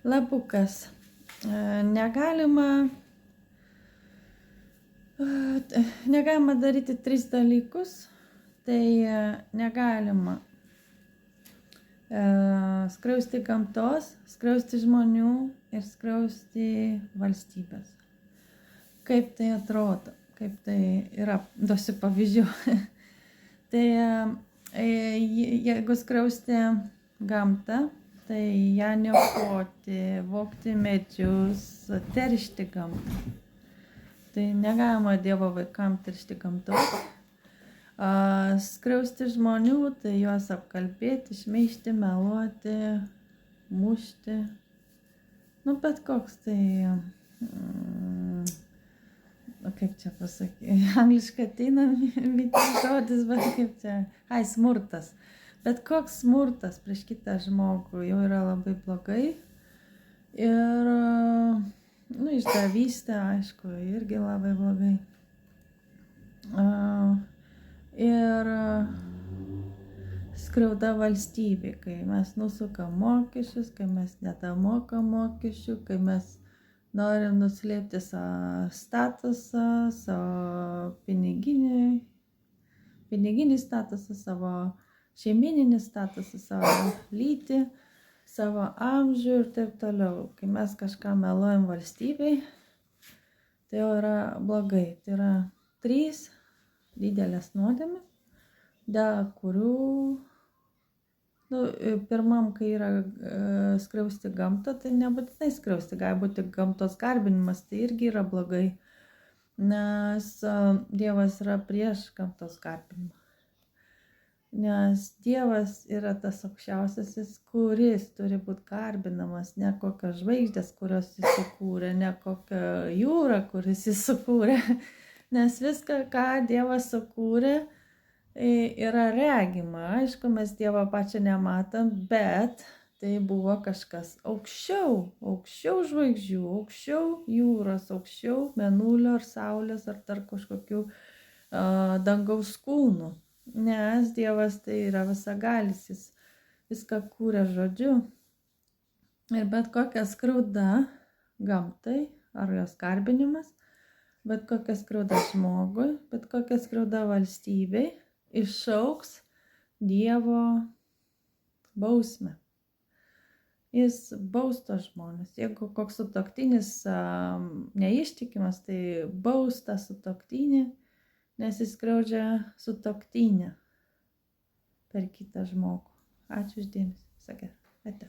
Lapukas. Negalima daryti 3 dalykus. Tai negalima skriausti gamtos, skriausti žmonių ir skriausti valstybės. Kaip tai atrodo, kaip tai yra, duosiu pavyzdžių. Tai jeigu skriausti gamtą, tai ją niokoti, vogti medžius, teršti gamtą. Tai negalima Dievo vaikam teršti gamtos. Skriausti žmonių, tai juos apkalbėti, šmeižti, meluoti, mušti. Nu, bet koks tai, kaip čia pasakyti, angliškai ateina žodis, bet kaip čia, smurtas. Bet koks smurtas prieš kitą žmogų jau yra labai blogai. Ir, išdavystė, aišku, irgi labai blogai. Ir skriauda valstybė, kai mes nusukam mokesčius, kai mes nedamokam mokesčių, kai mes norim nuslėpti savo statusą, savo piniginį statusą, savo šeimininį statusą, savo lytį, savo amžių ir taip toliau. Kai mes kažką meluojam valstybei, tai jau yra blogai. Tai yra 3 didelės nuodėmės, dėl kurių, pirmam, kai yra skriausti gamtą, tai nebūtinai skriausti, gali būti gamtos garbinimas, tai irgi yra blogai, nes Dievas yra prieš gamtos garbinimą. Nes Dievas yra tas aukščiausiasis, kuris turi būti garbinamas, ne kokios žvaigždės, kurios jis sukūrė, ne kokia jūra, kuris jis sukūrė. Nes viską, ką Dievas sukūrė, yra regima. Aišku, mes Dievą pačią nematom, bet tai buvo kažkas aukščiau žvaigždžių, aukščiau jūros, aukščiau mėnulio ar saulės ar dar kažkokių dangaus kūnų. Nes Dievas tai yra visagalis, jis viską kūrė žodžiu. Ir bet kokia skriauda gamtai ar jos garbinimas, bet kokia skriauda žmogui, bet kokia skriauda valstybei iššauks Dievo bausmę. Jis baus tos žmonės. Jeigu koks sutuoktinis neištikimas, tai baus tą sutuoktinį, nes jis skriaudžia sutuoktinę per kitą žmogų. Ačiū už dėmesį. Sakė, ate.